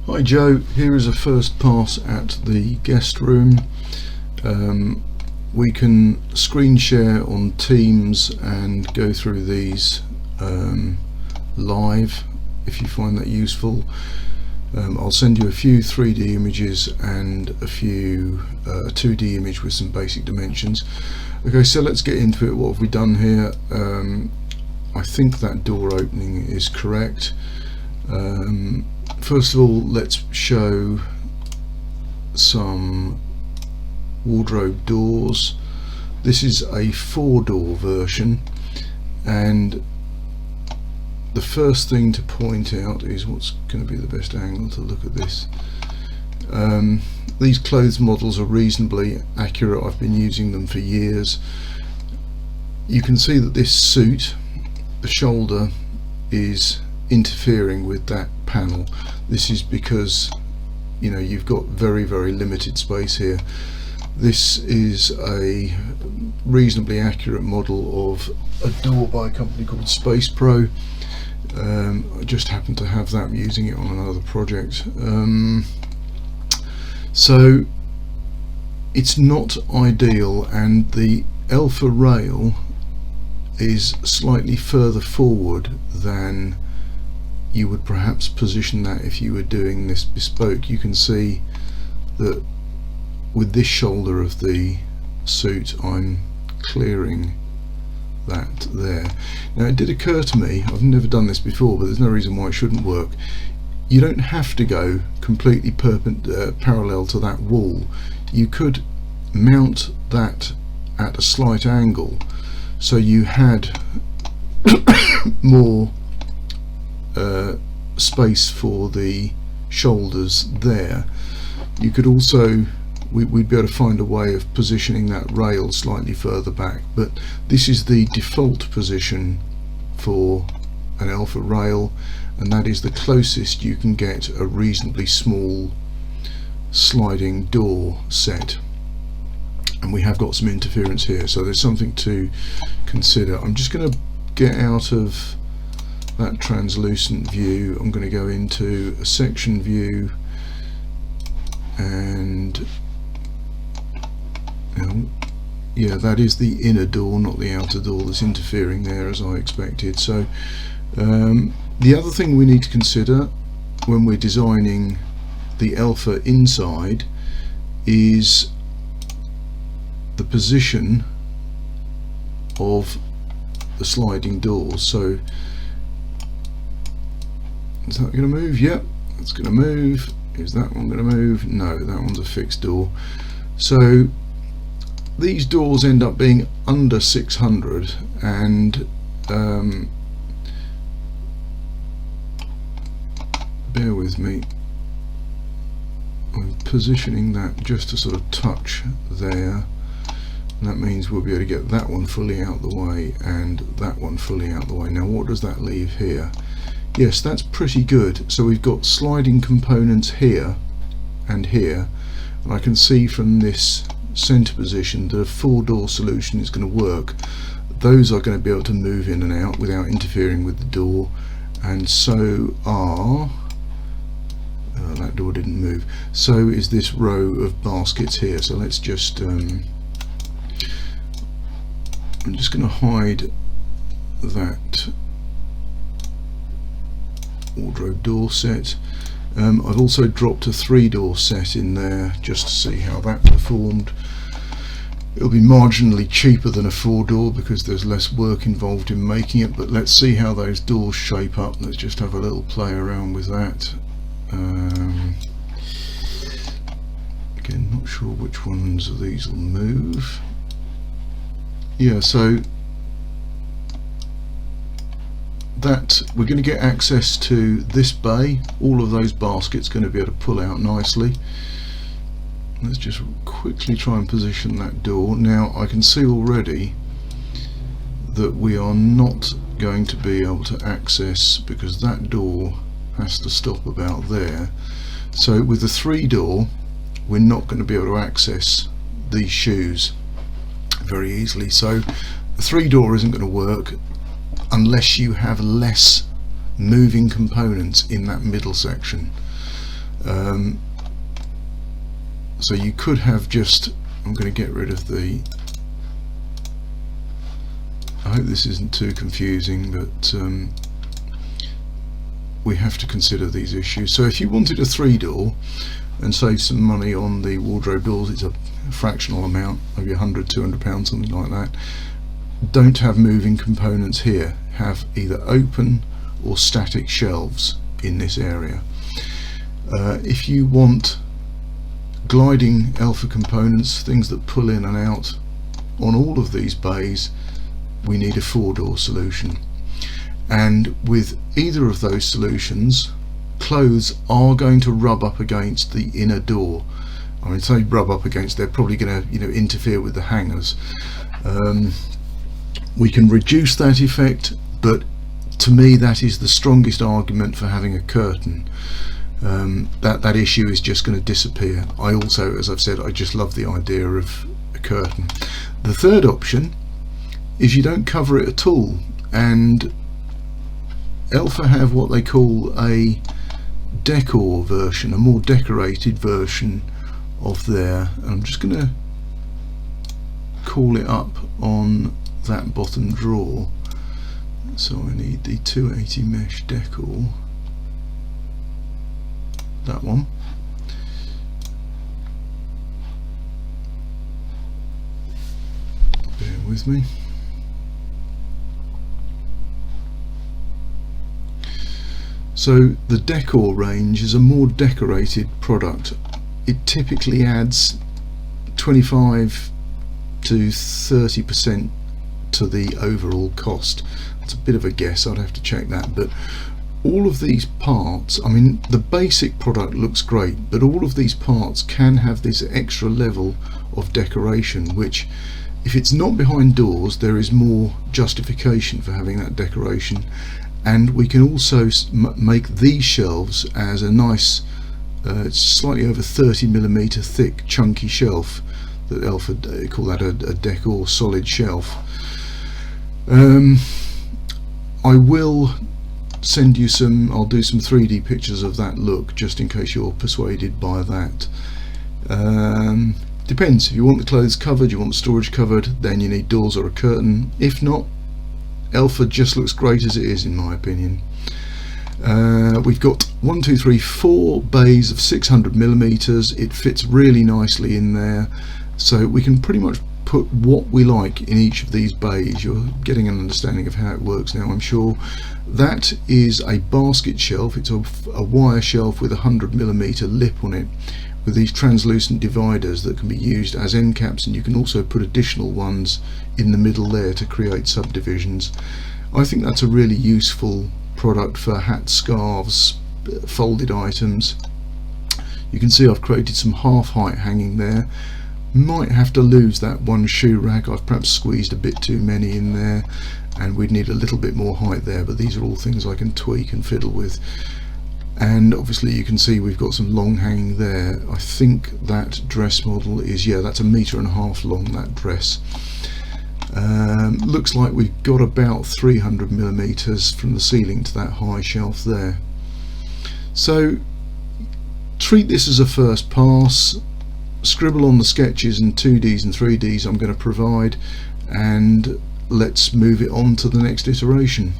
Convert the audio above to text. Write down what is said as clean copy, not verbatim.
Hi Joe, here is a first pass at the guest room. We can screen share on Teams and go through these live if you find that useful. I'll send you a few 3D images and a few 2D image with some basic dimensions. Okay, so let's get into it. What have we done here? I think that door opening is correct. First of all, let's show some wardrobe doors. This is a 4-door version, and the first thing to point out is what's going to be the best angle to look at this. These clothes models are reasonably accurate. I've been using them for years. You can see that this suit, the shoulder, is interfering with that panel. This is because you've got very limited space here. This is a reasonably accurate model of a door by a company called Space Pro. I just happen to have that. I'm using it on another project. So it's not ideal, and the Elfa rail is slightly further forward than you would perhaps position that if you were doing this bespoke. You can see that with this shoulder of the suit I'm clearing that there. Now it did occur to me, I've never done this before, but there's no reason why it shouldn't work. You don't have to go completely parallel to that wall. You could mount that at a slight angle so you had more space for the shoulders there. You could also, we'd be able to find a way of positioning that rail slightly further back, but this is the default position for an Elfa rail, and that is the closest you can get a reasonably small sliding door set. And we have got some interference here, so there's something to consider. I'm just going to get out of that translucent view. I'm going to go into a section view, and yeah, that is the inner door, not the outer door, that's interfering there, as I expected. So the other thing we need to consider when we're designing the Elfa inside is the position of the sliding doors. So is that going to move? Yep, that's going to move. Is that one going to move? No, that one's a fixed door. So these doors end up being under 600, and bear with me, I'm positioning that just to sort of touch there, and that means we'll be able to get that one fully out the way and that one fully out the way. Now what does that leave here? Yes, that's pretty good. So we've got sliding components here and here, and I can see from this center position that a 4-door solution is going to work. Those are going to be able to move in and out without interfering with the door, and so are that door didn't move. So is this row of baskets here. So let's just I'm just going to hide that wardrobe door set. I've also dropped a 3-door set in there just to see how that performed. It'll be marginally cheaper than a 4-door because there's less work involved in making it, but let's see how those doors shape up. Let's just have a little play around with that. Again, not sure which ones of these will move. Yeah, so that we're going to get access to this bay. All of those baskets going to be able to pull out nicely. Let's just quickly try and position that door. Now I can see already that we are not going to be able to access, because that door has to stop about there. So with the 3-door we're not going to be able to access these shoes very easily. So the 3-door isn't going to work unless you have less moving components in that middle section. So you could have just, I'm going to get rid of the, I hope this isn't too confusing, but we have to consider these issues. So if you wanted a 3-door and save some money on the wardrobe doors, it's a fractional amount, maybe £100–200, something like that. Don't have moving components here, have either open or static shelves in this area. If you want gliding Elfa components, things that pull in and out on all of these bays, we need a 4-door solution. And with either of those solutions, clothes are going to rub up against the inner door. I mean, say rub up against, they're probably going to, interfere with the hangers. We can reduce that effect, but to me that is the strongest argument for having a curtain. That issue is just going to disappear. I also, as I've said, I just love the idea of a curtain. The third option is you don't cover it at all, and Elfa have what they call a decor version, a more decorated version of there. I'm just going to call it up on that bottom drawer. So I need the 280 mesh decor, that one. Bear with me. So the decor range is a more decorated product. It typically adds 25 to 30% to the overall cost. It's a bit of a guess, I'd have to check that, but all of these parts, I mean, the basic product looks great, but all of these parts can have this extra level of decoration, which, if it's not behind doors, there is more justification for having that decoration. And we can also make these shelves as a nice, it's slightly over 30mm thick chunky shelf that Elfa call that a decor solid shelf. I will send you some, I'll do some 3D pictures of that look, just in case you're persuaded by that. Depends, if you want the clothes covered, you want the storage covered, then you need doors or a curtain. If not, Elfa just looks great as it is, in my opinion. We've got 1, 2, 3, 4 bays of 600mm. It fits really nicely in there, so we can pretty much put what we like in each of these bays. You're getting an understanding of how it works now, I'm sure. That is a basket shelf. It's a wire shelf with a 100mm lip on it, with these translucent dividers that can be used as end caps, and you can also put additional ones in the middle there to create subdivisions. I think that's a really useful product for hats, scarves, folded items. You can see I've created some half height hanging there. Might have to lose that one shoe rack. I've perhaps squeezed a bit too many in there, and we'd need a little bit more height there, but these are all things I can tweak and fiddle with. And obviously you can see we've got some long hanging there. I think that dress model is, yeah, that's 1.5 meters long, that dress. Looks like we've got about 300mm from the ceiling to that high shelf there. So treat this as a first pass, scribble on the sketches and 2Ds and 3Ds I'm going to provide, and let's move it on to the next iteration.